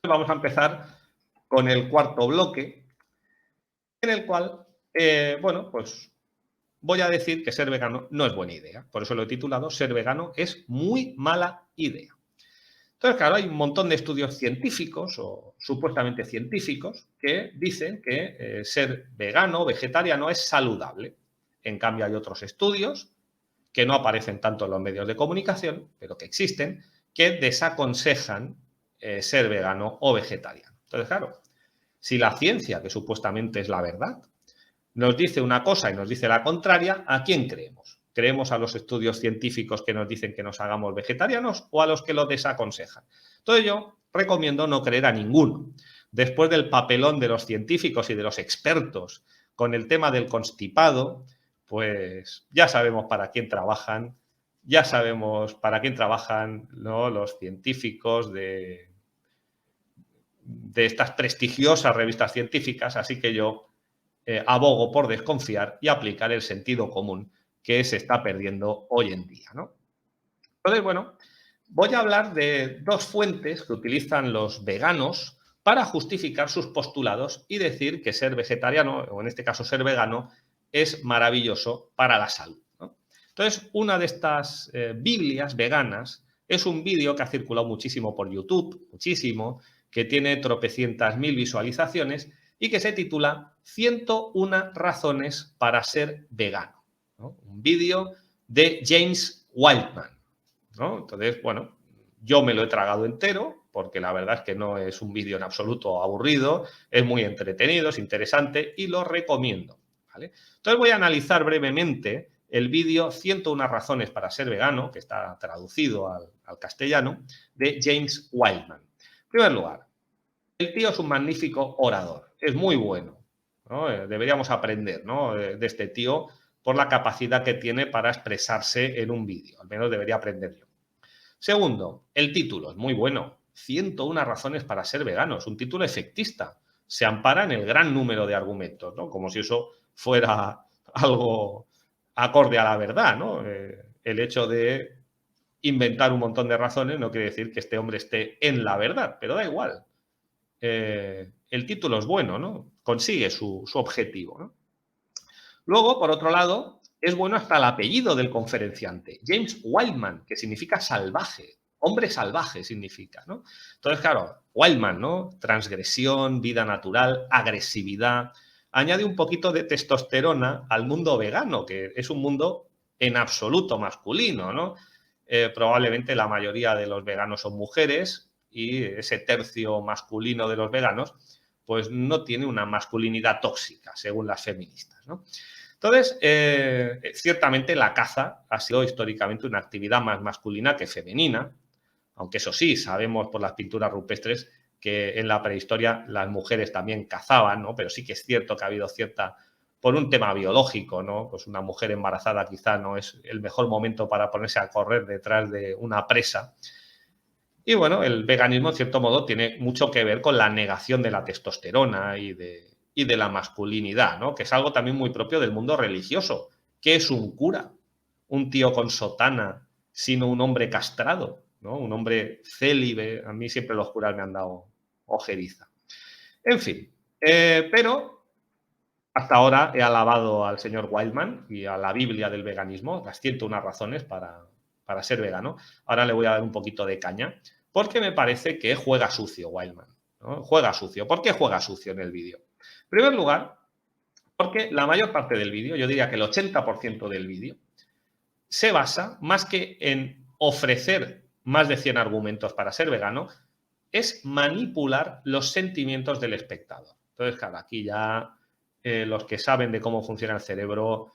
Vamos a empezar con el cuarto bloque, en el cual, bueno, pues voy a decir que ser vegano no es buena idea. Por eso lo he titulado Ser vegano es muy mala idea. Entonces, claro, hay un montón de estudios científicos o supuestamente científicos que dicen que ser vegano o vegetariano es saludable. En cambio, hay otros estudios que no aparecen tanto en los medios de comunicación, pero que existen, que desaconsejan ser vegano o vegetariano. Entonces, claro, si la ciencia, que supuestamente es la verdad, nos dice una cosa y nos dice la contraria, ¿a quién creemos? ¿Creemos a los estudios científicos que nos dicen que nos hagamos vegetarianos o a los que lo desaconsejan? Entonces yo recomiendo no creer a ninguno. Después del papelón de los científicos y de los expertos con el tema del constipado, pues ya sabemos para quién trabajan, ya sabemos para quién trabajan, ¿no?, los científicos de estas prestigiosas revistas científicas, así que yo abogo por desconfiar y aplicar el sentido común que se está perdiendo hoy en día, ¿no? Entonces, bueno, voy a hablar de dos fuentes que utilizan los veganos para justificar sus postulados y decir que ser vegetariano, o en este caso ser vegano, es maravilloso para la salud, ¿no? Entonces, una de estas Biblias veganas es un vídeo que ha circulado muchísimo por YouTube, muchísimo, que tiene tropecientas mil visualizaciones y que se titula 101 razones para ser vegano, ¿no? Un vídeo de James Wildman, ¿no? Entonces, bueno, yo me lo he tragado entero porque la verdad es que no es un vídeo en absoluto aburrido, es muy entretenido, es interesante y lo recomiendo, ¿vale? Entonces voy a analizar brevemente el vídeo 101 razones para ser vegano, que está traducido al castellano, de James Wildman. En primer lugar, el tío es un magnífico orador, es muy bueno, ¿no? Deberíamos aprender, ¿no?, de este tío por la capacidad que tiene para expresarse en un vídeo, al menos debería aprender yo. Segundo, el título es muy bueno, 101 razones para ser vegano, es un título efectista, se ampara en el gran número de argumentos, ¿no?, como si eso fuera algo acorde a la verdad, ¿no? El hecho de inventar un montón de razones no quiere decir que este hombre esté en la verdad, pero da igual. El título es bueno, ¿no? Consigue su objetivo, ¿no? Luego, por otro lado, es bueno hasta el apellido del conferenciante, James Wildman, que significa salvaje, hombre salvaje significa, ¿no? Entonces, claro, Wildman, ¿no? Transgresión, vida natural, agresividad. Añade un poquito de testosterona al mundo vegano, que es un mundo en absoluto masculino, ¿no? Probablemente la mayoría de los veganos son mujeres y ese tercio masculino de los veganos pues no tiene una masculinidad tóxica, según las feministas, ¿no? Entonces, ciertamente la caza ha sido históricamente una actividad más masculina que femenina, aunque eso sí, sabemos por las pinturas rupestres que en la prehistoria las mujeres también cazaban, ¿no? Pero sí que es cierto que ha habido cierta, por un tema biológico, ¿no? Pues una mujer embarazada quizá no es el mejor momento para ponerse a correr detrás de una presa. Y bueno, el veganismo, en cierto modo, tiene mucho que ver con la negación de la testosterona y de la masculinidad, ¿no? Que es algo también muy propio del mundo religioso. ¿Qué es un cura? Un tío con sotana, sino un hombre castrado, ¿no? Un hombre célibe. A mí siempre los curas me han dado ojeriza. En fin, pero hasta ahora he alabado al señor Wildman y a la Biblia del veganismo, las 101 razones para ser vegano. Ahora le voy a dar un poquito de caña, porque me parece que juega sucio Wildman, ¿no? Juega sucio. ¿Por qué juega sucio en el vídeo? En primer lugar, porque la mayor parte del vídeo, yo diría que el 80% del vídeo, se basa más que en ofrecer más de 100 argumentos para ser vegano, es manipular los sentimientos del espectador. Entonces, claro, aquí ya los que saben de cómo funciona el cerebro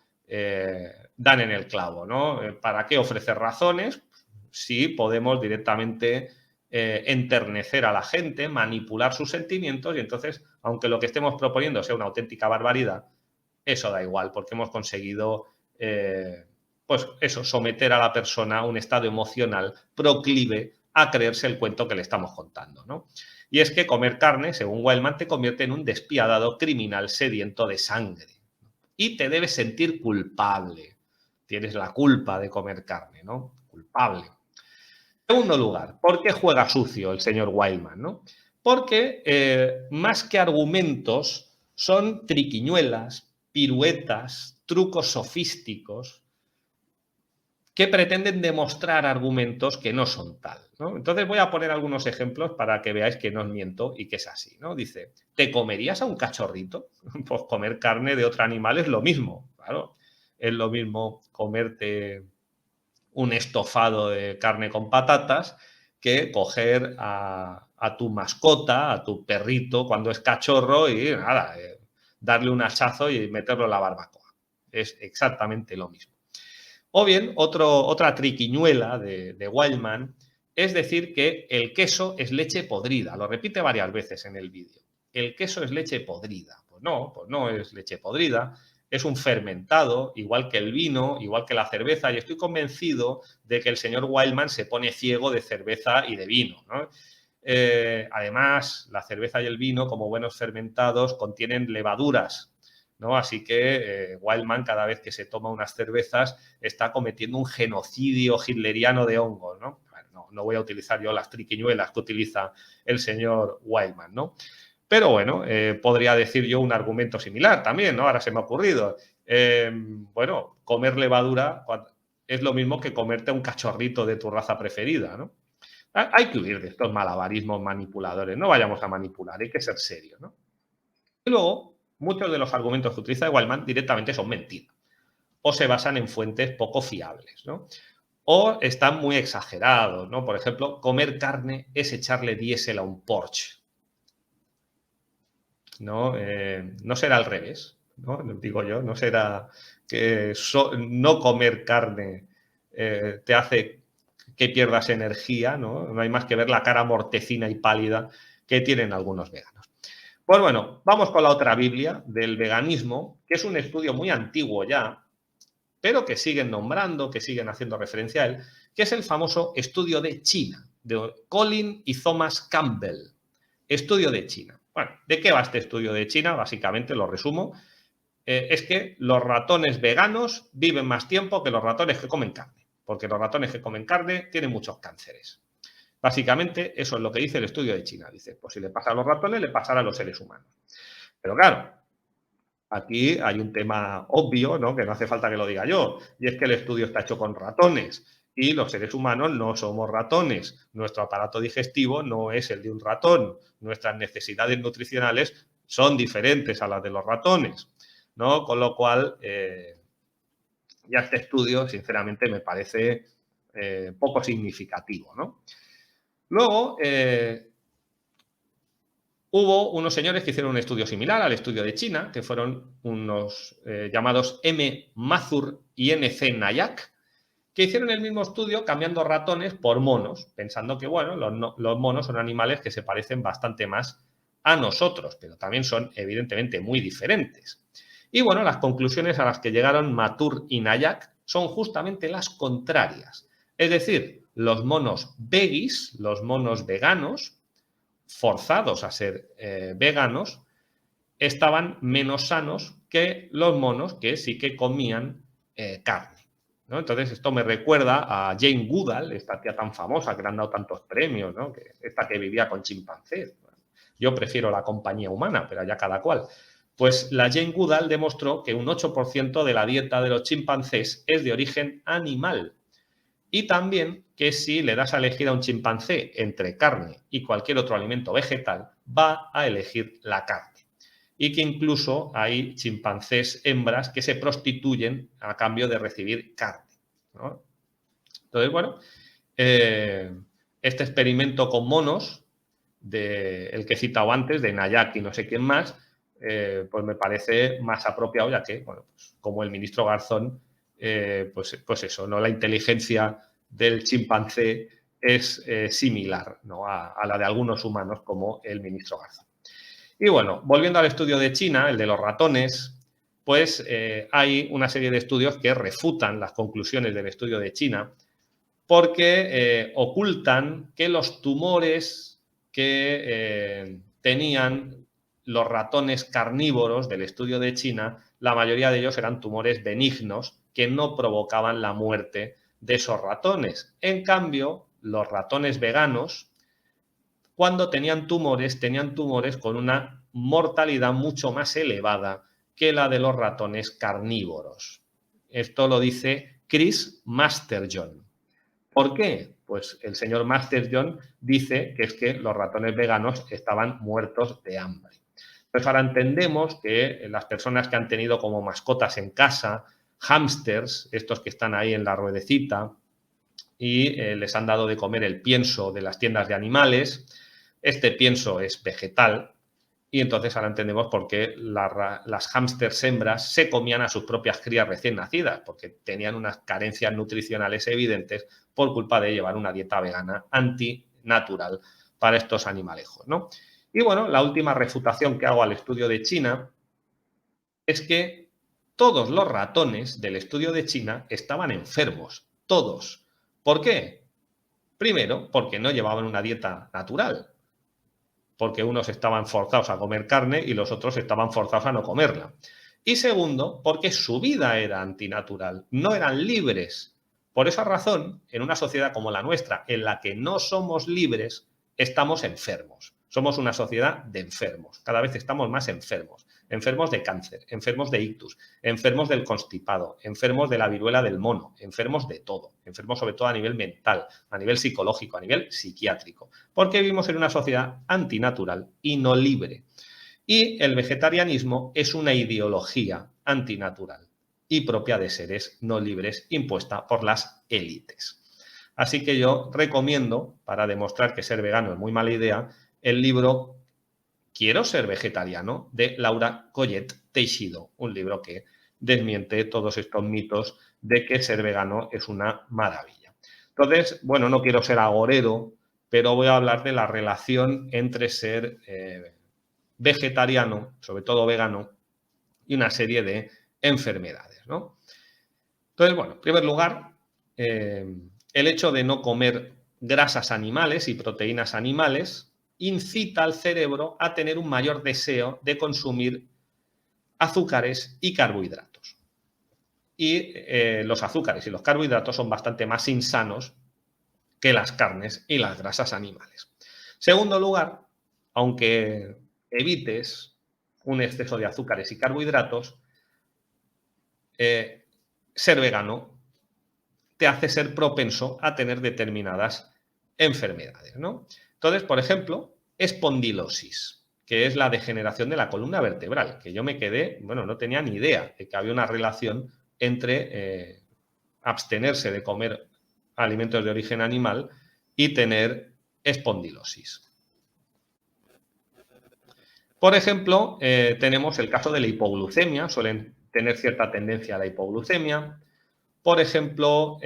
dan en el clavo, ¿no? ¿Para qué ofrecer razones si podemos directamente enternecer a la gente, manipular sus sentimientos y entonces, aunque lo que estemos proponiendo sea una auténtica barbaridad, eso da igual porque hemos conseguido pues eso, someter a la persona a un estado emocional proclive a creerse el cuento que le estamos contando, ¿no? Y es que comer carne, según Wildman, te convierte en un despiadado criminal sediento de sangre. Y te debes sentir culpable. Tienes la culpa de comer carne, ¿no? Culpable. En segundo lugar, ¿por qué juega sucio el señor Wildman, no? Porque más que argumentos son triquiñuelas, piruetas, trucos sofísticos que pretenden demostrar argumentos que no son tal, ¿no? Entonces voy a poner algunos ejemplos para que veáis que no os miento y que es así, ¿no? Dice, ¿te comerías a un cachorrito? Pues comer carne de otro animal es lo mismo, claro. Es lo mismo comerte un estofado de carne con patatas que coger a tu mascota, a tu perrito cuando es cachorro y nada, darle un hachazo y meterlo en la barbacoa. Es exactamente lo mismo. O bien, otra triquiñuela de Wildman es decir que el queso es leche podrida. Lo repite varias veces en el vídeo. El queso es leche podrida. Pues no es leche podrida. Es un fermentado, igual que el vino, igual que la cerveza. Y estoy convencido de que el señor Wildman se pone ciego de cerveza y de vino, ¿no? Además, la cerveza y el vino, como buenos fermentados, contienen levaduras, ¿no? Así que Wildman, cada vez que se toma unas cervezas, está cometiendo un genocidio hitleriano de hongos, ¿no? Bueno, no voy a utilizar yo las triquiñuelas que utiliza el señor Wildman, ¿no? Pero bueno, podría decir yo un argumento similar también, ¿no? Ahora se me ha ocurrido. Bueno, comer levadura es lo mismo que comerte un cachorrito de tu raza preferida, ¿no? Hay que huir de estos malabarismos manipuladores, no vayamos a manipular, hay que ser serios, ¿no? Y luego, muchos de los argumentos que utiliza Wildman directamente son mentiras o se basan en fuentes poco fiables, ¿no? O están muy exagerados, ¿no? Por ejemplo, comer carne es echarle diésel a un Porsche, ¿no? No será al revés, ¿no? Digo yo, no será que no comer carne te hace que pierdas energía, ¿no? No hay más que ver la cara mortecina y pálida que tienen algunos veganos. Pues bueno, vamos con la otra Biblia del veganismo, que es un estudio muy antiguo ya, pero que siguen nombrando, que siguen haciendo referencia a él, que es el famoso estudio de China, de Colin y Thomas Campbell. Estudio de China. Bueno, ¿de qué va este estudio de China? Básicamente, lo resumo, es que los ratones veganos viven más tiempo que los ratones que comen carne, porque los ratones que comen carne tienen muchos cánceres. Básicamente, eso es lo que dice el estudio de China. Dice, pues si le pasa a los ratones, le pasará a los seres humanos. Pero claro, aquí hay un tema obvio, ¿no? Que no hace falta que lo diga yo, y es que el estudio está hecho con ratones y los seres humanos no somos ratones. Nuestro aparato digestivo no es el de un ratón. Nuestras necesidades nutricionales son diferentes a las de los ratones, ¿no? Con lo cual, ya este estudio, sinceramente, me parece poco significativo, ¿no? Luego, hubo unos señores que hicieron un estudio similar al estudio de China, que fueron unos llamados M. Mathur y N.C. Nayak, que hicieron el mismo estudio cambiando ratones por monos, pensando que, bueno, los monos son animales que se parecen bastante más a nosotros, pero también son evidentemente muy diferentes. Y bueno, las conclusiones a las que llegaron Mathur y Nayak son justamente las contrarias. Es decir, los monos veggies, los monos veganos, forzados a ser veganos, estaban menos sanos que los monos que sí que comían carne, ¿no? Entonces esto me recuerda a Jane Goodall, esta tía tan famosa que le han dado tantos premios, ¿no? Esta que vivía con chimpancés. Yo prefiero la compañía humana, pero allá cada cual. Pues la Jane Goodall demostró que un 8% de la dieta de los chimpancés es de origen animal. Y también que si le das a elegir a un chimpancé entre carne y cualquier otro alimento vegetal, va a elegir la carne. Y que incluso hay chimpancés hembras que se prostituyen a cambio de recibir carne, ¿no? Entonces, bueno, este experimento con monos, el que he citado antes, de Nayak y no sé quién más, pues me parece más apropiado, ya que, bueno, pues como el ministro Garzón, pues eso, ¿no? La inteligencia del chimpancé es similar, ¿no? a la de algunos humanos, como el ministro Garzón. Y bueno, volviendo al estudio de China, el de los ratones, pues hay una serie de estudios que refutan las conclusiones del estudio de China porque ocultan que los tumores que tenían los ratones carnívoros del estudio de China, la mayoría de ellos eran tumores benignos que no provocaban la muerte de esos ratones. En cambio, los ratones veganos cuando tenían tumores con una mortalidad mucho más elevada que la de los ratones carnívoros. Esto lo dice Chris Masterjohn. ¿Por qué? Pues el señor Masterjohn dice que es que los ratones veganos estaban muertos de hambre. Pues ahora entendemos que las personas que han tenido como mascotas en casa, hámsters, estos que están ahí en la ruedecita, y les han dado de comer el pienso de las tiendas de animales, este pienso es vegetal, y entonces ahora entendemos por qué las hámsters hembras se comían a sus propias crías recién nacidas, porque tenían unas carencias nutricionales evidentes por culpa de llevar una dieta vegana antinatural para estos animalejos, ¿no? Y bueno, la última refutación que hago al estudio de China es que todos los ratones del estudio de China estaban enfermos, todos. ¿Por qué? Primero, porque no llevaban una dieta natural, porque unos estaban forzados a comer carne y los otros estaban forzados a no comerla. Y segundo, porque su vida era antinatural, no eran libres. Por esa razón, en una sociedad como la nuestra, en la que no somos libres, estamos enfermos. Somos una sociedad de enfermos. Cada vez estamos más enfermos. Enfermos de cáncer, enfermos de ictus, enfermos del constipado, enfermos de la viruela del mono, enfermos de todo. Enfermos sobre todo a nivel mental, a nivel psicológico, a nivel psiquiátrico. Porque vivimos en una sociedad antinatural y no libre. Y el vegetarianismo es una ideología antinatural y propia de seres no libres impuesta por las élites. Así que yo recomiendo, para demostrar que ser vegano es muy mala idea, el libro Quiero ser vegetariano de Laura Collet Teixido, un libro que desmiente todos estos mitos de que ser vegano es una maravilla. Entonces, bueno, no quiero ser agorero, pero voy a hablar de la relación entre ser vegetariano, sobre todo vegano, y una serie de enfermedades, ¿no? Entonces, bueno, en primer lugar, el hecho de no comer grasas animales y proteínas animales incita al cerebro a tener un mayor deseo de consumir azúcares y carbohidratos. Y los azúcares y los carbohidratos son bastante más insanos que las carnes y las grasas animales. Segundo lugar, aunque evites un exceso de azúcares y carbohidratos, ser vegano te hace ser propenso a tener determinadas enfermedades, ¿no? Entonces, por ejemplo, espondilosis, que es la degeneración de la columna vertebral, que yo me quedé, bueno, no tenía ni idea de que había una relación entre abstenerse de comer alimentos de origen animal y tener espondilosis. Por ejemplo, tenemos el caso de la hipoglucemia, suelen tener cierta tendencia a la hipoglucemia. Por ejemplo,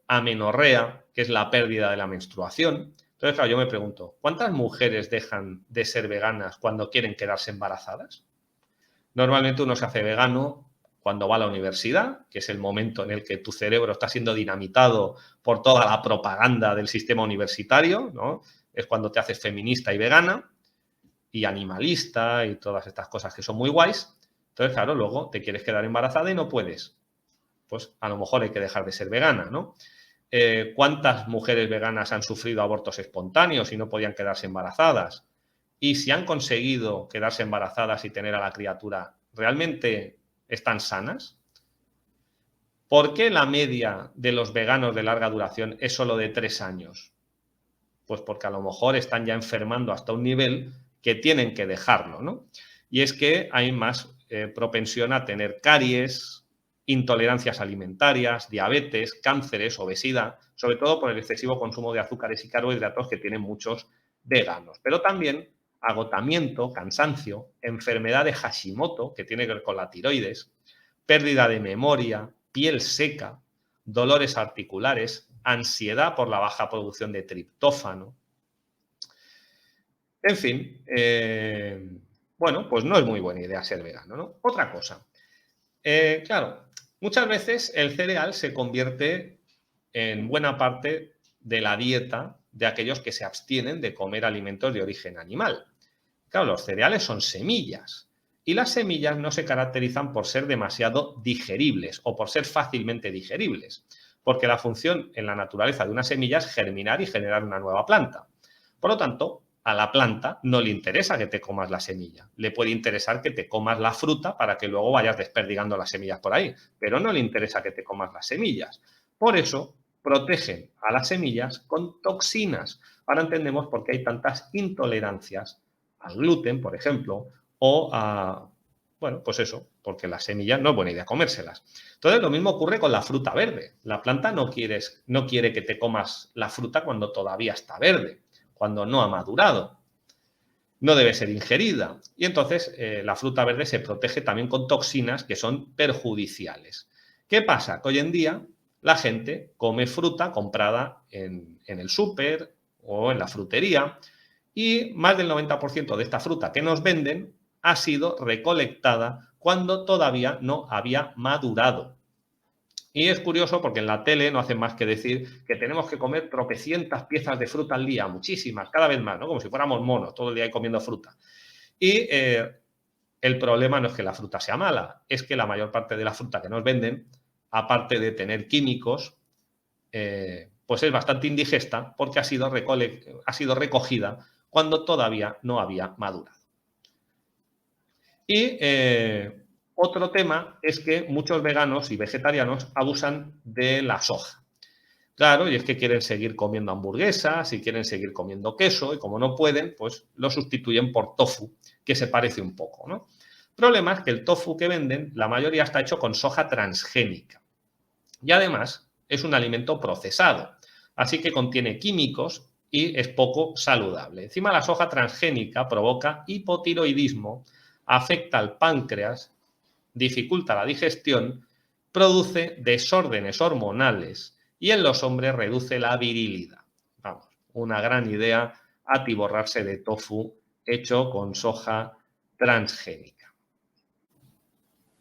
amenorrea, que es la pérdida de la menstruación. Entonces, claro, yo me pregunto, ¿cuántas mujeres dejan de ser veganas cuando quieren quedarse embarazadas? Normalmente uno se hace vegano cuando va a la universidad, que es el momento en el que tu cerebro está siendo dinamitado por toda la propaganda del sistema universitario, ¿no? Es cuando te haces feminista y vegana y animalista y todas estas cosas que son muy guays. Entonces, claro, luego te quieres quedar embarazada y no puedes. Pues a lo mejor hay que dejar de ser vegana, ¿no? ¿Cuántas mujeres veganas han sufrido abortos espontáneos y no podían quedarse embarazadas? Y si han conseguido quedarse embarazadas y tener a la criatura, ¿realmente están sanas? ¿Por qué la media de los veganos de larga duración es solo de 3 años? Pues porque a lo mejor están ya enfermando hasta un nivel que tienen que dejarlo, ¿no? Y es que hay más propensión a tener caries, intolerancias alimentarias, diabetes, cánceres, obesidad, sobre todo por el excesivo consumo de azúcares y carbohidratos que tienen muchos veganos. Pero también agotamiento, cansancio, enfermedad de Hashimoto, que tiene que ver con la tiroides, pérdida de memoria, piel seca, dolores articulares, ansiedad por la baja producción de triptófano. En fin, bueno, pues no es muy buena idea ser vegano, ¿no? Otra cosa, claro, muchas veces el cereal se convierte en buena parte de la dieta de aquellos que se abstienen de comer alimentos de origen animal. Claro, los cereales son semillas y las semillas no se caracterizan por ser demasiado digeribles o por ser fácilmente digeribles, porque la función en la naturaleza de una semilla es germinar y generar una nueva planta. Por lo tanto, a la planta no le interesa que te comas la semilla. Le puede interesar que te comas la fruta para que luego vayas desperdigando las semillas por ahí, pero no le interesa que te comas las semillas. Por eso protegen a las semillas con toxinas. Ahora entendemos por qué hay tantas intolerancias al gluten, por ejemplo, o a, bueno, pues eso, porque las semillas no es buena idea comérselas. Entonces, lo mismo ocurre con la fruta verde. La planta no quiere que te comas la fruta cuando todavía está verde, cuando no ha madurado. No debe ser ingerida. Y entonces la fruta verde se protege también con toxinas que son perjudiciales. ¿Qué pasa? Que hoy en día la gente come fruta comprada en el súper o en la frutería y más del 90% de esta fruta que nos venden ha sido recolectada cuando todavía no había madurado. Y es curioso porque en la tele no hacen más que decir que tenemos que comer tropecientas piezas de fruta al día, muchísimas, cada vez más, ¿no? Como si fuéramos monos, todo el día ahí comiendo fruta. Y el problema no es que la fruta sea mala, es que la mayor parte de la fruta que nos venden, aparte de tener químicos, pues es bastante indigesta porque ha sido recogida cuando todavía no había madurado. Y otro tema es que muchos veganos y vegetarianos abusan de la soja. Claro, y es que quieren seguir comiendo hamburguesas y quieren seguir comiendo queso y como no pueden, pues lo sustituyen por tofu, que se parece un poco, ¿no? El problema es que el tofu que venden, la mayoría está hecho con soja transgénica. Y además es un alimento procesado, así que contiene químicos y es poco saludable. Encima la soja transgénica provoca hipotiroidismo, afecta al páncreas, dificulta la digestión, produce desórdenes hormonales y en los hombres reduce la virilidad. Vamos, una gran idea atiborrarse de tofu hecho con soja transgénica.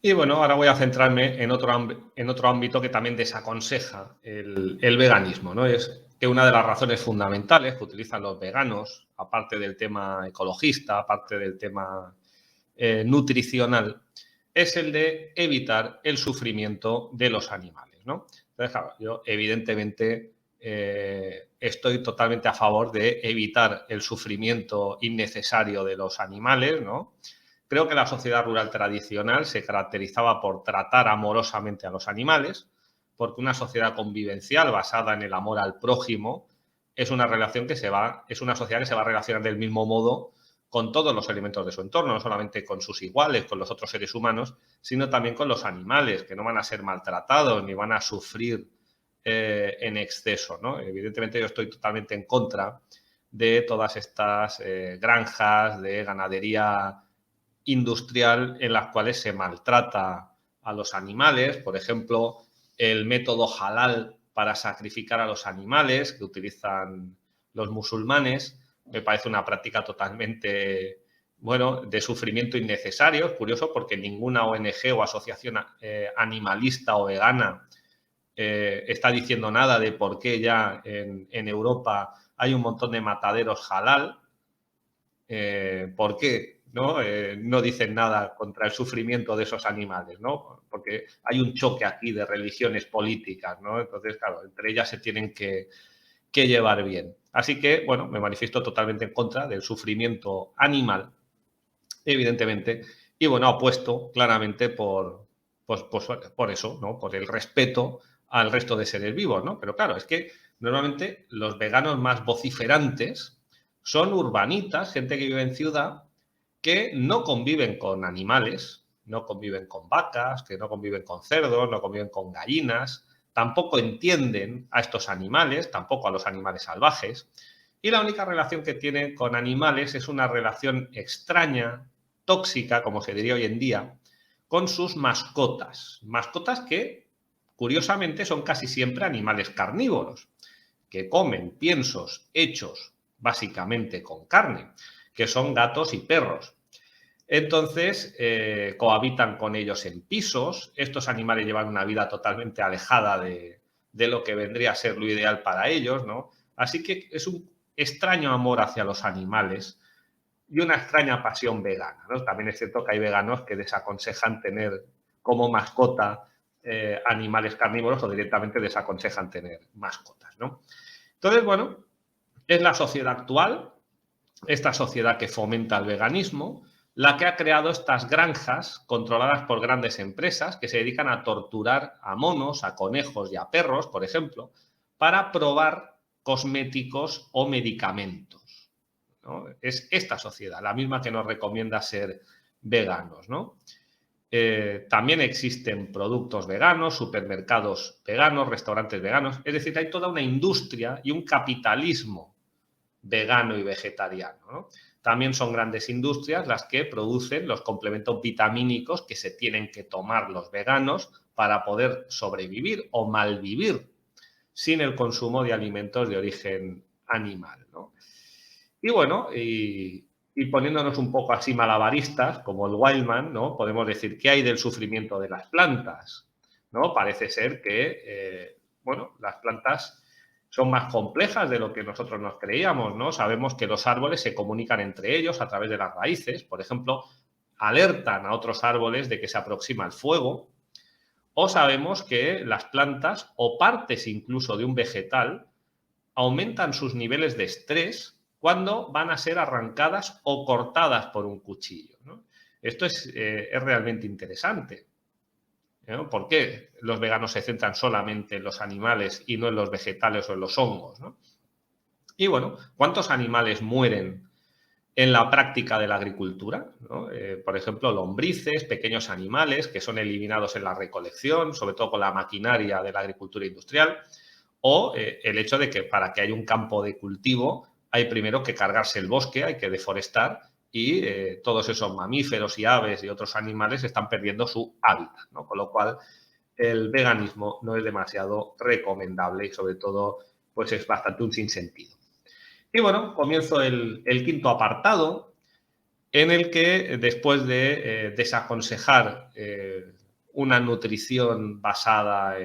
Y bueno, ahora voy a centrarme en otro ámbito que también desaconseja el veganismo, ¿no? Es que una de las razones fundamentales que utilizan los veganos, aparte del tema ecologista, aparte del tema nutricional, es el de evitar el sufrimiento de los animales, ¿no? Entonces, claro, yo evidentemente estoy totalmente a favor de evitar el sufrimiento innecesario de los animales, ¿no? Creo que la sociedad rural tradicional se caracterizaba por tratar amorosamente a los animales, porque una sociedad convivencial basada en el amor al prójimo es una relación es una sociedad que se va a relacionar del mismo modo con todos los elementos de su entorno, no solamente con sus iguales, con los otros seres humanos, sino también con los animales, que no van a ser maltratados ni van a sufrir en exceso, ¿no? Evidentemente yo estoy totalmente en contra de todas estas granjas de ganadería industrial en las cuales se maltrata a los animales, por ejemplo, el método halal para sacrificar a los animales que utilizan los musulmanes, me parece una práctica totalmente, bueno, de sufrimiento innecesario. Es curioso porque ninguna ONG o asociación animalista o vegana está diciendo nada de por qué ya en Europa hay un montón de mataderos halal. ¿Por qué? ¿No? No dicen nada contra el sufrimiento de esos animales, ¿no? Porque hay un choque aquí de religiones políticas, ¿no? Entonces, claro, entre ellas se tienen que llevar bien. Así que, bueno, me manifiesto totalmente en contra del sufrimiento animal, evidentemente, y bueno, apuesto claramente por eso, ¿no? Por el respeto al resto de seres vivos, ¿no? Pero claro, es que normalmente los veganos más vociferantes son urbanitas, gente que vive en ciudad, que no conviven con animales, no conviven con vacas, que no conviven con cerdos, no conviven con gallinas, tampoco entienden a estos animales, tampoco a los animales salvajes, y la única relación que tienen con animales es una relación extraña, tóxica, como se diría hoy en día, con sus mascotas. Mascotas que, curiosamente, son casi siempre animales carnívoros, que comen piensos hechos básicamente con carne, que son gatos y perros. Entonces, cohabitan con ellos en pisos. Estos animales llevan una vida totalmente alejada de lo que vendría a ser lo ideal para ellos, ¿no? Así que es un extraño amor hacia los animales y una extraña pasión vegana, ¿no? También es cierto que hay veganos que desaconsejan tener como mascota animales carnívoros o directamente desaconsejan tener mascotas, ¿no? Entonces, bueno, es la sociedad actual. esta sociedad que fomenta el veganismo, la que ha creado estas granjas controladas por grandes empresas que se dedican a torturar a monos, a conejos y a perros, por ejemplo, para probar cosméticos o medicamentos, ¿no? Es esta sociedad, la misma que nos recomienda ser veganos, ¿no? También existen productos veganos, supermercados veganos, restaurantes veganos. Es decir, hay toda una industria y un capitalismo vegano y vegetariano, ¿no? También son grandes industrias las que producen los complementos vitamínicos que se tienen que tomar los veganos para poder sobrevivir o malvivir sin el consumo de alimentos de origen animal, ¿no? Y bueno, y poniéndonos un poco así malabaristas, como el Wildman, ¿no? Podemos decir, ¿qué hay del sufrimiento de las plantas? ¿No? Parece ser que, bueno, las plantas son más complejas de lo que nosotros nos creíamos, ¿no? Sabemos que los árboles se comunican entre ellos a través de las raíces, por ejemplo, alertan a otros árboles de que se aproxima el fuego, o sabemos que las plantas o partes incluso de un vegetal aumentan sus niveles de estrés cuando van a ser arrancadas o cortadas por un cuchillo, ¿no? Esto es realmente interesante, ¿no? ¿Por qué los veganos se centran solamente en los animales y no en los vegetales o en los hongos, ¿no? Y bueno, ¿cuántos animales mueren en la práctica de la agricultura, ¿no? Por ejemplo, lombrices, pequeños animales que son eliminados en la recolección, sobre todo con la maquinaria de la agricultura industrial, o el hecho de que para que haya un campo de cultivo hay primero que cargarse el bosque, hay que deforestar y todos esos mamíferos y aves y otros animales están perdiendo su hábitat, ¿no? Con lo cual el veganismo no es demasiado recomendable y sobre todo pues es bastante un sinsentido. Y bueno, comienzo el quinto apartado, en el que después de desaconsejar una nutrición basada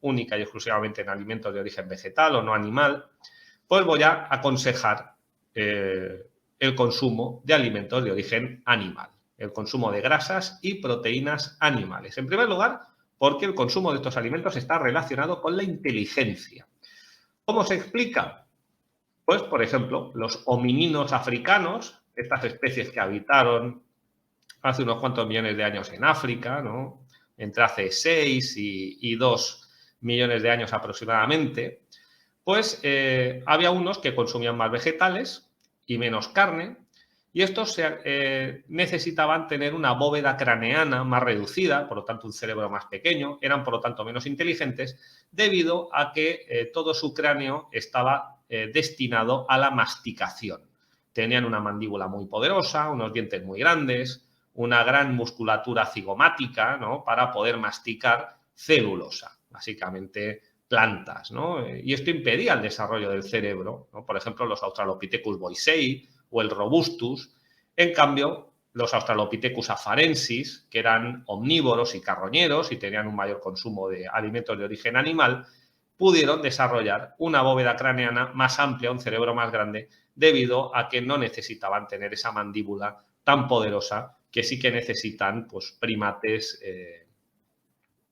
única y exclusivamente en alimentos de origen vegetal o no animal, pues voy a aconsejar el consumo de alimentos de origen animal, el consumo de grasas y proteínas animales. En primer lugar, porque el consumo de estos alimentos está relacionado con la inteligencia. ¿Cómo se explica? Pues, por ejemplo, los homininos africanos, estas especies que habitaron hace unos cuantos millones de años en África, ¿no? Entre hace 6 y 2 millones de años aproximadamente, pues había unos que consumían más vegetales y menos carne, y estos necesitaban tener una bóveda craneana más reducida, por lo tanto un cerebro más pequeño, eran por lo tanto menos inteligentes, debido a que todo su cráneo estaba destinado a la masticación. Tenían una mandíbula muy poderosa, unos dientes muy grandes, una gran musculatura cigomática, ¿no? Para poder masticar celulosa, básicamente plantas, ¿no? Y esto impedía el desarrollo del cerebro, ¿no? Por ejemplo, los Australopithecus boisei o el Robustus. En cambio, los Australopithecus afarensis, que eran omnívoros y carroñeros y tenían un mayor consumo de alimentos de origen animal, pudieron desarrollar una bóveda craneana más amplia, un cerebro más grande, debido a que no necesitaban tener esa mandíbula tan poderosa que sí que necesitan pues, primates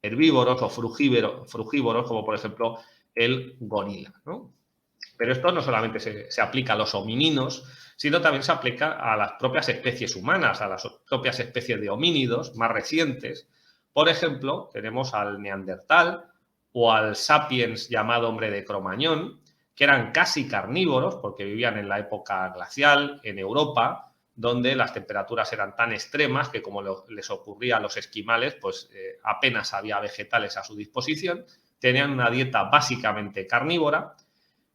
herbívoros o frugívoros, como por ejemplo el gorila, ¿no? Pero esto no solamente se aplica a los homininos, sino también se aplica a las propias especies humanas, a las propias especies de homínidos más recientes. Por ejemplo, tenemos al neandertal o al sapiens llamado hombre de Cromañón, que eran casi carnívoros porque vivían en la época glacial en Europa, donde las temperaturas eran tan extremas que, como les ocurría a los esquimales, pues apenas había vegetales a su disposición. Tenían una dieta básicamente carnívora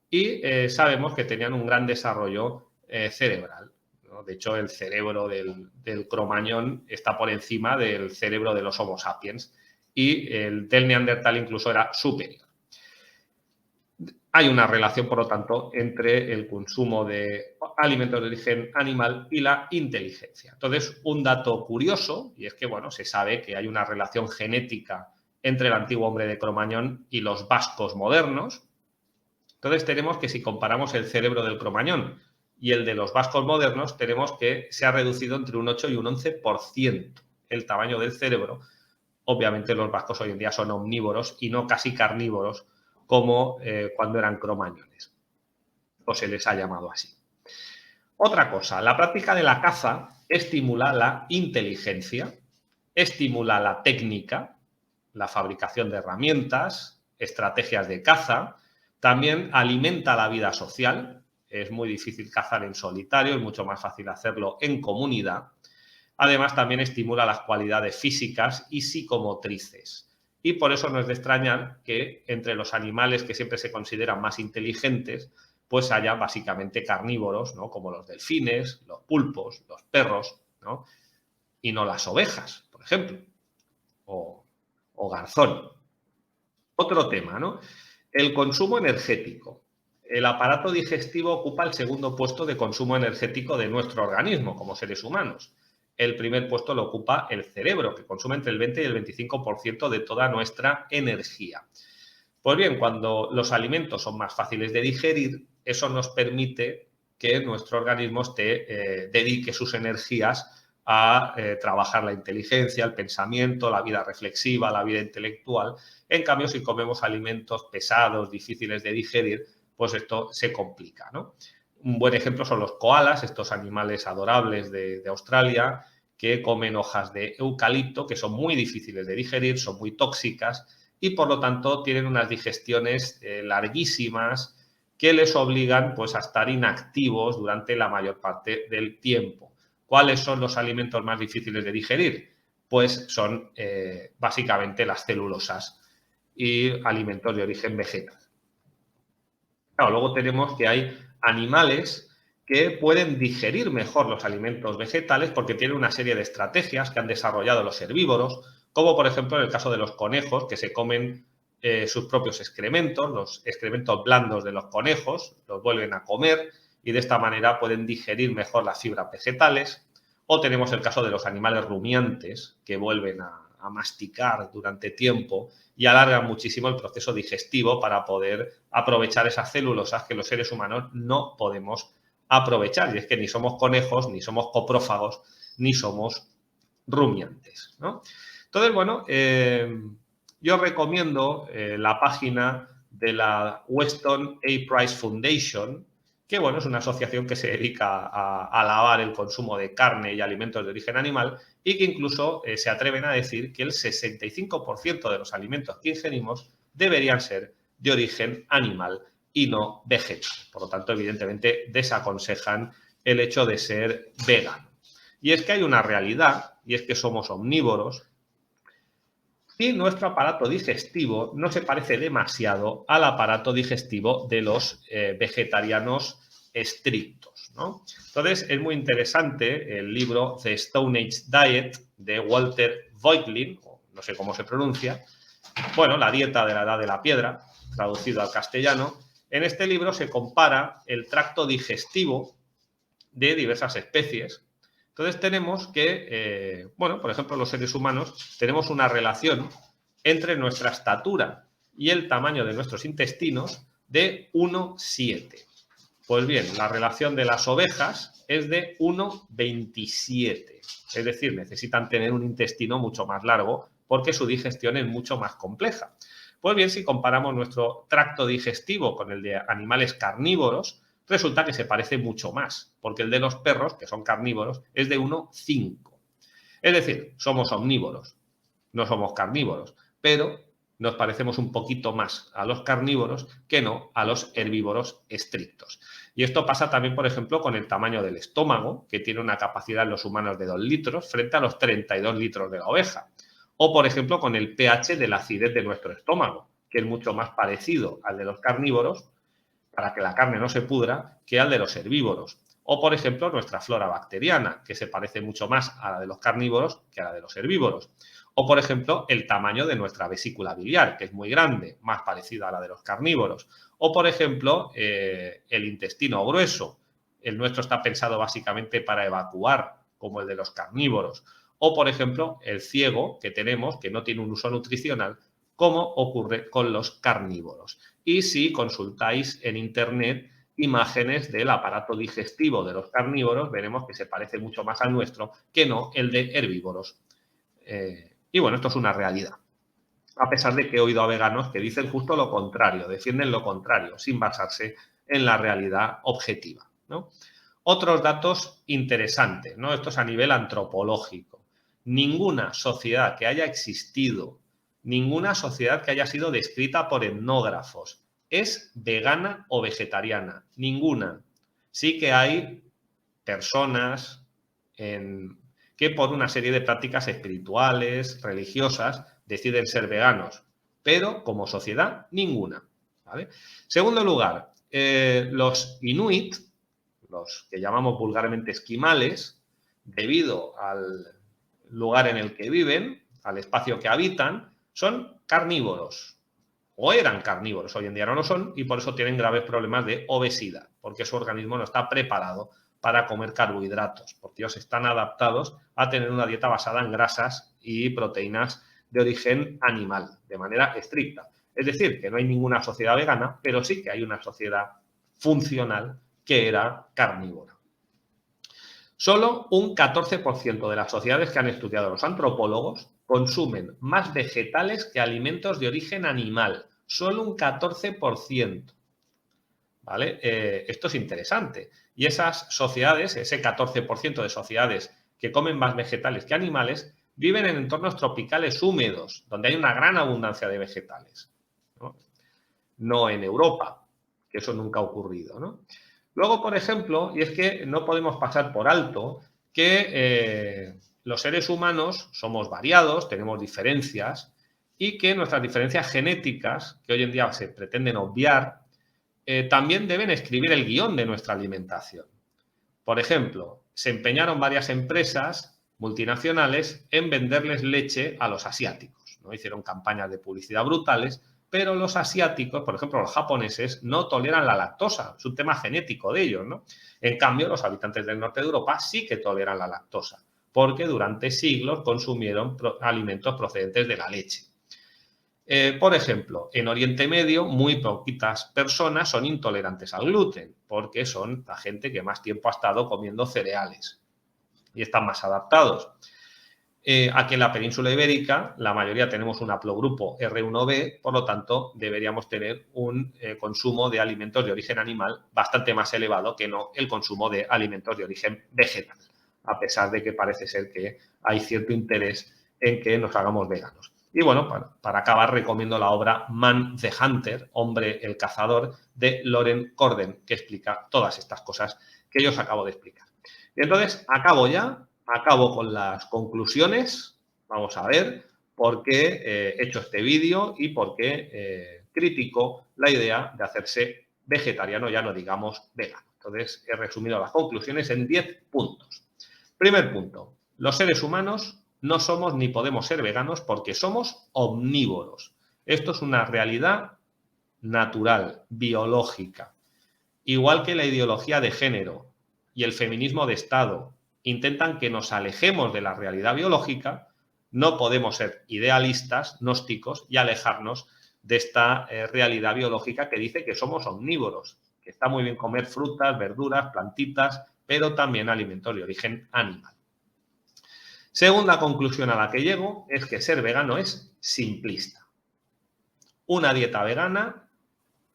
y sabemos que tenían un gran desarrollo cerebral, ¿no? De hecho, el cerebro del cromañón está por encima del cerebro de los Homo sapiens y el del neandertal incluso era superior. Hay una relación, por lo tanto, entre el consumo de alimentos de origen animal y la inteligencia. Entonces, un dato curioso, y es que, bueno, se sabe que hay una relación genética entre el antiguo hombre de Cromañón y los vascos modernos. Entonces, tenemos que si comparamos el cerebro del Cromañón y el de los vascos modernos, tenemos que se ha reducido entre un 8 y un 11% el tamaño del cerebro. Obviamente los vascos hoy en día son omnívoros y no casi carnívoros como cuando eran cromañones, o se les ha llamado así. Otra cosa, la práctica de la caza estimula la inteligencia, estimula la técnica, la fabricación de herramientas, estrategias de caza, también alimenta la vida social. Es muy difícil cazar en solitario, es mucho más fácil hacerlo en comunidad. Además, también estimula las cualidades físicas y psicomotrices. Y por eso no es de extrañar que entre los animales que siempre se consideran más inteligentes, pues haya básicamente carnívoros, ¿no? Como los delfines, los pulpos, los perros, ¿no? Y no las ovejas, por ejemplo, o, o garzón. Otro tema, ¿no? El consumo energético. El aparato digestivo ocupa el segundo puesto de consumo energético de nuestro organismo como seres humanos. El primer puesto lo ocupa el cerebro, que consume entre el 20 y el 25% de toda nuestra energía. Pues bien, cuando los alimentos son más fáciles de digerir, eso nos permite que nuestro organismo dedique sus energías a trabajar la inteligencia, el pensamiento, la vida reflexiva, la vida intelectual. En cambio, si comemos alimentos pesados, difíciles de digerir, pues esto se complica, ¿no? Un buen ejemplo son los koalas, estos animales adorables de Australia, que comen hojas de eucalipto, que son muy difíciles de digerir, son muy tóxicas y por lo tanto tienen unas digestiones larguísimas que les obligan pues, a estar inactivos durante la mayor parte del tiempo. ¿Cuáles son los alimentos más difíciles de digerir? Pues son básicamente las celulosas y alimentos de origen vegetal. Claro, luego tenemos que hay animales que pueden digerir mejor los alimentos vegetales porque tienen una serie de estrategias que han desarrollado los herbívoros, como por ejemplo en el caso de los conejos, que se comen sus propios excrementos, los excrementos blandos de los conejos, los vuelven a comer y de esta manera pueden digerir mejor las fibras vegetales. O tenemos el caso de los animales rumiantes, que vuelven a masticar durante tiempo y alargan muchísimo el proceso digestivo para poder aprovechar esas celulosas que los seres humanos no podemos aprovechar. Y es que ni somos conejos, ni somos coprófagos, ni somos rumiantes, ¿no? Entonces, bueno, yo recomiendo la página de la Weston A. Price Foundation, que bueno, es una asociación que se dedica a alabar el consumo de carne y alimentos de origen animal y que incluso se atreven a decir que el 65% de los alimentos que ingerimos deberían ser de origen animal y no vegetal. Por lo tanto, evidentemente, desaconsejan el hecho de ser vegano. Y es que hay una realidad, y es que somos omnívoros, y nuestro aparato digestivo no se parece demasiado al aparato digestivo de los vegetarianos estrictos, ¿no? Entonces, es muy interesante el libro The Stone Age Diet de Walter Voitlin, no sé cómo se pronuncia, bueno, la dieta de la edad de la piedra, traducido al castellano. En este libro se compara el tracto digestivo de diversas especies. Entonces tenemos que, bueno, por ejemplo, los seres humanos tenemos una relación entre nuestra estatura y el tamaño de nuestros intestinos de 1,7. Pues bien, la relación de las ovejas es de 1,27. Es decir, necesitan tener un intestino mucho más largo porque su digestión es mucho más compleja. Pues bien, si comparamos nuestro tracto digestivo con el de animales carnívoros, resulta que se parece mucho más, porque el de los perros, que son carnívoros, es de 1,5. Es decir, somos omnívoros, no somos carnívoros, pero nos parecemos un poquito más a los carnívoros que no a los herbívoros estrictos. Y esto pasa también, por ejemplo, con el tamaño del estómago, que tiene una capacidad en los humanos de 2 litros frente a los 32 litros de la oveja. O, por ejemplo, con el pH de la acidez de nuestro estómago, que es mucho más parecido al de los carnívoros, para que la carne no se pudra, que al de los herbívoros. O, por ejemplo, nuestra flora bacteriana, que se parece mucho más a la de los carnívoros que a la de los herbívoros. O, por ejemplo, el tamaño de nuestra vesícula biliar, que es muy grande, más parecida a la de los carnívoros. O, por ejemplo, el intestino grueso. El nuestro está pensado básicamente para evacuar, como el de los carnívoros. O, por ejemplo, el ciego que tenemos, que no tiene un uso nutricional, como ocurre con los carnívoros. Y si consultáis en Internet imágenes del aparato digestivo de los carnívoros, veremos que se parece mucho más al nuestro que no el de herbívoros. Y bueno, esto es una realidad. A pesar de que he oído a veganos que dicen justo lo contrario, defienden lo contrario, sin basarse en la realidad objetiva, ¿no? Otros datos interesantes, ¿no? Esto es a nivel antropológico. Ninguna sociedad que haya existido, ninguna sociedad que haya sido descrita por etnógrafos, es vegana o vegetariana. Ninguna. Sí que hay personas que por una serie de prácticas espirituales, religiosas, deciden ser veganos, pero como sociedad, ninguna. ¿Vale? Segundo lugar, los inuit, los que llamamos vulgarmente esquimales, debido al lugar en el que viven, al espacio que habitan, son carnívoros. O eran carnívoros, hoy en día no lo son, y por eso tienen graves problemas de obesidad, porque su organismo no está preparado para comer carbohidratos, porque ellos están adaptados a tener una dieta basada en grasas y proteínas de origen animal, de manera estricta. Es decir, que no hay ninguna sociedad vegana, pero sí que hay una sociedad funcional que era carnívora. Solo un 14% de las sociedades que han estudiado los antropólogos consumen más vegetales que alimentos de origen animal. Solo un 14%. ¿Vale? Esto es interesante. Y esas sociedades, ese 14% de sociedades que comen más vegetales que animales, viven en entornos tropicales húmedos, donde hay una gran abundancia de vegetales. No en Europa, que eso nunca ha ocurrido, ¿no? Luego, por ejemplo, y es que no podemos pasar por alto que los seres humanos somos variados, tenemos diferencias y que nuestras diferencias genéticas, que hoy en día se pretenden obviar, también deben escribir el guión de nuestra alimentación. Por ejemplo, se empeñaron varias empresas multinacionales en venderles leche a los asiáticos, ¿no? Hicieron campañas de publicidad brutales, pero los asiáticos, por ejemplo, los japoneses, no toleran la lactosa. Es un tema genético de ellos, ¿no? En cambio, los habitantes del norte de Europa sí que toleran la lactosa, porque durante siglos consumieron alimentos procedentes de la leche. Por ejemplo, en Oriente Medio muy poquitas personas son intolerantes al gluten, porque son la gente que más tiempo ha estado comiendo cereales y están más adaptados. Aquí en la península ibérica, la mayoría tenemos un haplogrupo R1b, por lo tanto, deberíamos tener un consumo de alimentos de origen animal bastante más elevado que no el consumo de alimentos de origen vegetal, a pesar de que parece ser que hay cierto interés en que nos hagamos veganos. Y bueno, para acabar, recomiendo la obra Man the Hunter, Hombre el Cazador, de Loren Corden, que explica todas estas cosas que yo os acabo de explicar. Y entonces, acabo con las conclusiones. Vamos a ver por qué he hecho este vídeo y por qué critico la idea de hacerse vegetariano, ya no digamos vegano. Entonces, he resumido las conclusiones en 10 puntos. Primer punto, los seres humanos no somos ni podemos ser veganos porque somos omnívoros. Esto es una realidad natural, biológica. Igual que la ideología de género y el feminismo de Estado intentan que nos alejemos de la realidad biológica, no podemos ser idealistas, gnósticos y alejarnos de esta realidad biológica que dice que somos omnívoros, que está muy bien comer frutas, verduras, plantitas, pero también alimentos de origen animal. Segunda conclusión a la que llego es que ser vegano es simplista. Una dieta vegana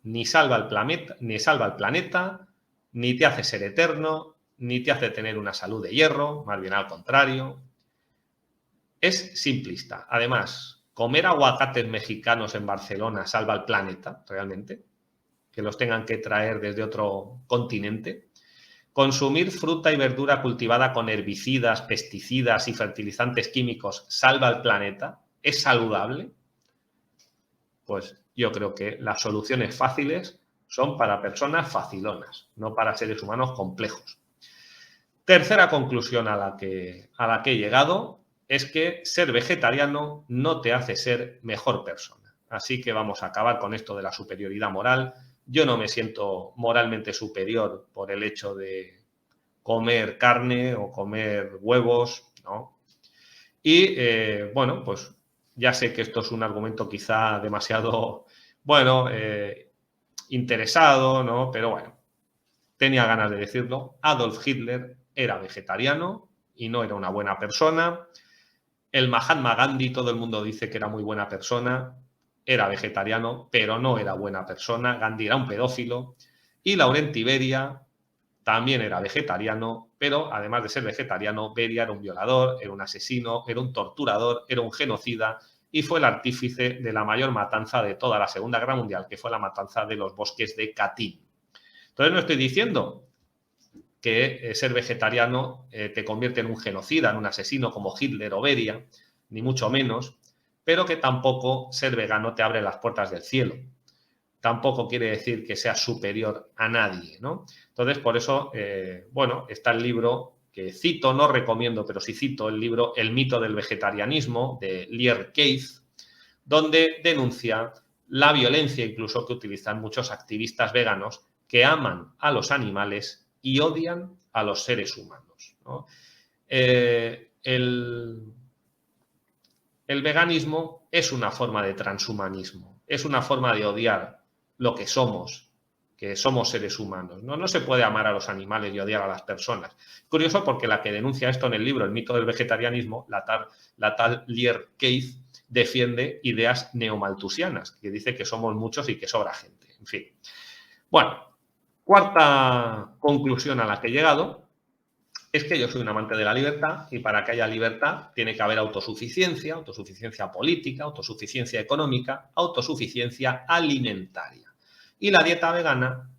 ni salva el planeta, ni te hace ser eterno, ni te hace tener una salud de hierro, más bien al contrario. Es simplista. Además, comer aguacates mexicanos en Barcelona salva el planeta, realmente, que los tengan que traer desde otro continente. Consumir fruta y verdura cultivada con herbicidas, pesticidas y fertilizantes químicos salva el planeta. ¿Es saludable? Pues yo creo que las soluciones fáciles son para personas facilonas, no para seres humanos complejos. Tercera conclusión a la que he llegado es que ser vegetariano no te hace ser mejor persona. Así que vamos a acabar con esto de la superioridad moral. Yo no me siento moralmente superior por el hecho de comer carne o comer huevos, ¿no? Y bueno, pues ya sé que esto es un argumento quizá demasiado, bueno, interesado, ¿no? Pero bueno, tenía ganas de decirlo. Adolf Hitler era vegetariano y no era una buena persona. El Mahatma Gandhi, todo el mundo dice que era muy buena persona, era vegetariano, pero no era buena persona. Gandhi era un pedófilo. Y Laurent Iberia también era vegetariano, pero además de ser vegetariano, Beria era un violador, era un asesino, era un torturador, era un genocida y fue el artífice de la mayor matanza de toda la Segunda Guerra Mundial, que fue la matanza de los bosques de Katyn. Entonces no estoy diciendo que ser vegetariano te convierte en un genocida, en un asesino como Hitler o Beria, ni mucho menos, pero que tampoco ser vegano te abre las puertas del cielo. Tampoco quiere decir que seas superior a nadie, ¿no? Entonces, por eso, bueno, está el libro que cito, no recomiendo, pero sí cito el libro El mito del vegetarianismo, de Lier Keith, donde denuncia la violencia incluso que utilizan muchos activistas veganos que aman a los animales y odian a los seres humanos, ¿no? El veganismo es una forma de transhumanismo, es una forma de odiar lo que somos seres humanos. No se puede amar a los animales y odiar a las personas. Curioso porque la que denuncia esto en el libro El mito del vegetarianismo, la tal Lier Keith, defiende ideas neomalthusianas, que dice que somos muchos y que sobra gente. En fin. Bueno, cuarta conclusión a la que he llegado es que yo soy un amante de la libertad y para que haya libertad tiene que haber autosuficiencia, autosuficiencia política, autosuficiencia económica, autosuficiencia alimentaria. Y la dieta vegana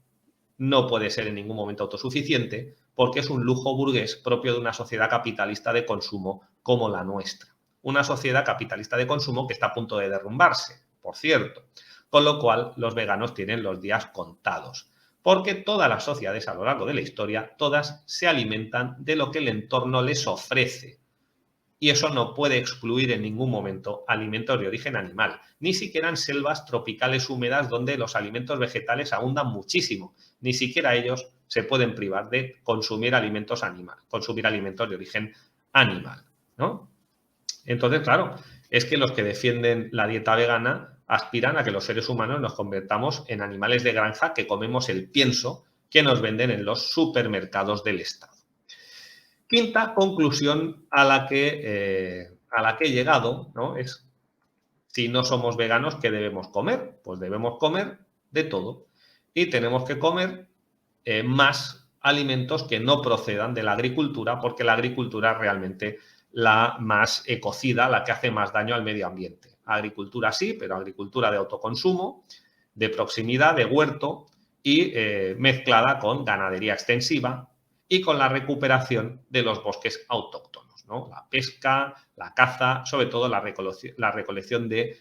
no puede ser en ningún momento autosuficiente porque es un lujo burgués propio de una sociedad capitalista de consumo como la nuestra. Una sociedad capitalista de consumo que está a punto de derrumbarse, por cierto. Con lo cual, los veganos tienen los días contados. Porque todas las sociedades a lo largo de la historia, todas se alimentan de lo que el entorno les ofrece. Y eso no puede excluir en ningún momento alimentos de origen animal, ni siquiera en selvas tropicales húmedas donde los alimentos vegetales abundan muchísimo. Ni siquiera ellos se pueden privar de consumir alimentos de origen animal, ¿no? Entonces, claro, es que los que defienden la dieta vegana aspiran a que los seres humanos nos convertamos en animales de granja que comemos el pienso que nos venden en los supermercados del Estado. Quinta conclusión a la que he llegado, ¿no? Es, si no somos veganos, ¿qué debemos comer? Pues debemos comer de todo. Y tenemos que comer más alimentos que no procedan de la agricultura, porque la agricultura es realmente la más ecocida, la que hace más daño al medio ambiente. Agricultura sí, pero agricultura de autoconsumo, de proximidad, de huerto y mezclada con ganadería extensiva y con la recuperación de los bosques autóctonos, ¿no? La pesca, la caza, sobre todo la recolección de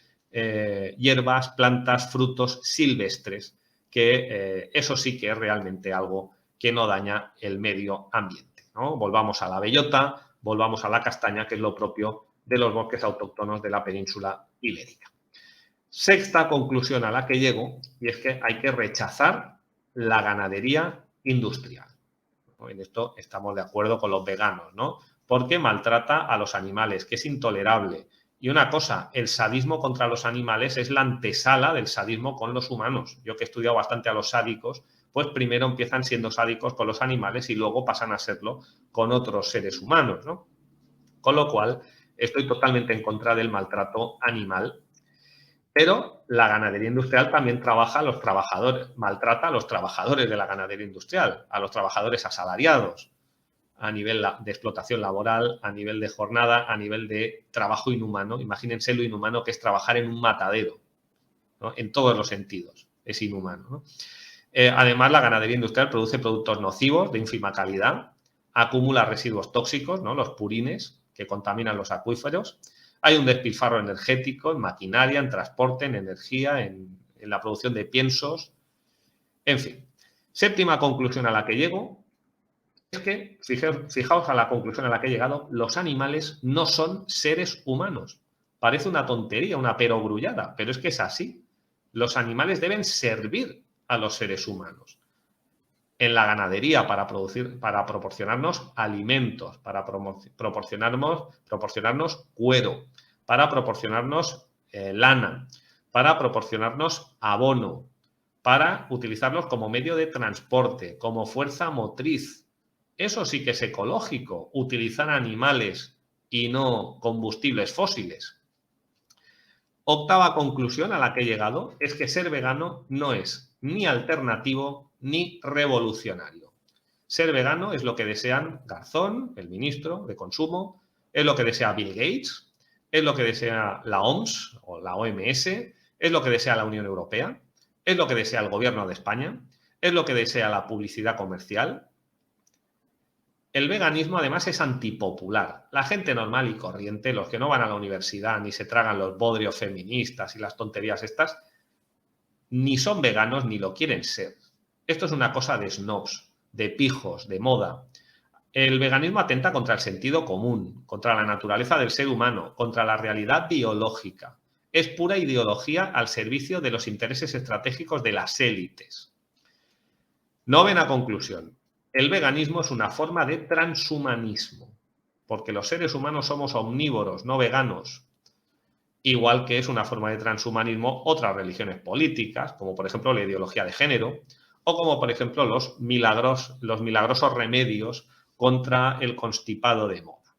hierbas, plantas, frutos silvestres, que eso sí que es realmente algo que no daña el medio ambiente, ¿no? Volvamos a la bellota, volvamos a la castaña, que es lo propio de los bosques autóctonos de la península ibérica. Sexta conclusión a la que llego, y es que hay que rechazar la ganadería industrial. En esto estamos de acuerdo con los veganos, ¿no? Porque maltrata a los animales, que es intolerable. Y una cosa, el sadismo contra los animales es la antesala del sadismo con los humanos. Yo que he estudiado bastante a los sádicos, pues primero empiezan siendo sádicos con los animales y luego pasan a serlo con otros seres humanos, ¿no? Con lo cual, estoy totalmente en contra del maltrato animal. Pero la ganadería industrial también maltrata a los trabajadores de la ganadería industrial, a los trabajadores asalariados, a nivel de explotación laboral, a nivel de jornada, a nivel de trabajo inhumano. Imagínense lo inhumano que es trabajar en un matadero, ¿no? En todos los sentidos es inhumano, ¿no? Además, la ganadería industrial produce productos nocivos de ínfima calidad, acumula residuos tóxicos, ¿no? Los purines, que contaminan los acuíferos. Hay un despilfarro energético en maquinaria, en transporte, en energía, en la producción de piensos. En fin. Séptima conclusión a la que llego es que, fijaos a la conclusión a la que he llegado, los animales no son seres humanos. Parece una tontería, una perogrullada, pero es que es así. Los animales deben servir a los seres humanos. En la ganadería para proporcionarnos alimentos, para proporcionarnos cuero, para proporcionarnos lana, para proporcionarnos abono, para utilizarlos como medio de transporte, como fuerza motriz. Eso sí que es ecológico, utilizar animales y no combustibles fósiles. Octava conclusión a la que he llegado es que ser vegano no es ni alternativo ni revolucionario. Ser vegano es lo que desean Garzón, el ministro de Consumo, es lo que desea Bill Gates, es lo que desea la OMS o la OMS, es lo que desea la Unión Europea, es lo que desea el gobierno de España, es lo que desea la publicidad comercial. El veganismo además es antipopular. La gente normal y corriente, los que no van a la universidad ni se tragan los bodrios feministas y las tonterías estas, ni son veganos ni lo quieren ser. Esto es una cosa de snobs, de pijos, de moda. El veganismo atenta contra el sentido común, contra la naturaleza del ser humano, contra la realidad biológica. Es pura ideología al servicio de los intereses estratégicos de las élites. Novena conclusión. El veganismo es una forma de transhumanismo, porque los seres humanos somos omnívoros, no veganos. Igual que es una forma de transhumanismo otras religiones políticas, como por ejemplo la ideología de género, o como por ejemplo los milagrosos remedios contra el constipado de moda.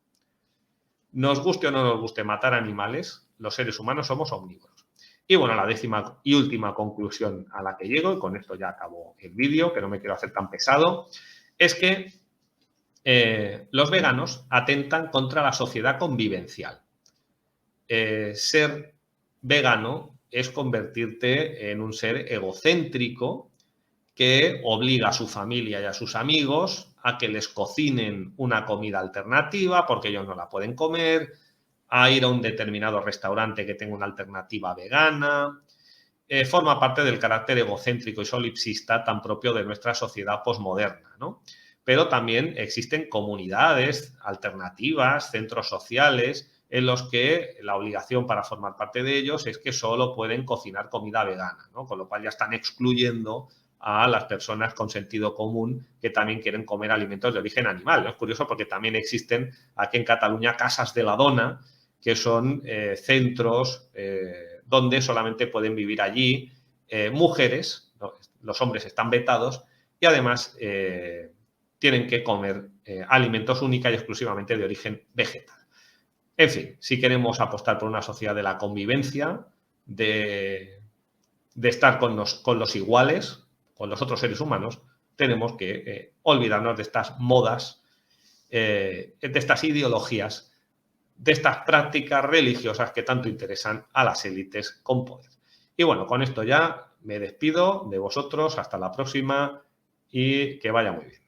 Nos guste o no nos guste matar animales, los seres humanos somos omnívoros. Y bueno, la décima y última conclusión a la que llego, y con esto ya acabo el vídeo, que no me quiero hacer tan pesado, es que los veganos atentan contra la sociedad convivencial. Ser vegano es convertirte en un ser egocéntrico que obliga a su familia y a sus amigos a que les cocinen una comida alternativa porque ellos no la pueden comer, a ir a un determinado restaurante que tenga una alternativa vegana. Forma parte del carácter egocéntrico y solipsista tan propio de nuestra sociedad posmoderna, ¿no? Pero también existen comunidades alternativas, centros sociales, en los que la obligación para formar parte de ellos es que solo pueden cocinar comida vegana, ¿no? Con lo cual ya están excluyendo a las personas con sentido común que también quieren comer alimentos de origen animal, ¿no? Es curioso porque también existen aquí en Cataluña casas de la dona, que son centros donde solamente pueden vivir allí mujeres, ¿no? Los hombres están vetados y además tienen que comer alimentos única y exclusivamente de origen vegetal. En fin, si queremos apostar por una sociedad de la convivencia, de estar con los iguales, con los otros seres humanos, tenemos que olvidarnos de estas modas, de estas ideologías, de estas prácticas religiosas que tanto interesan a las élites con poder. Y bueno, con esto ya me despido de vosotros, hasta la próxima y que vaya muy bien.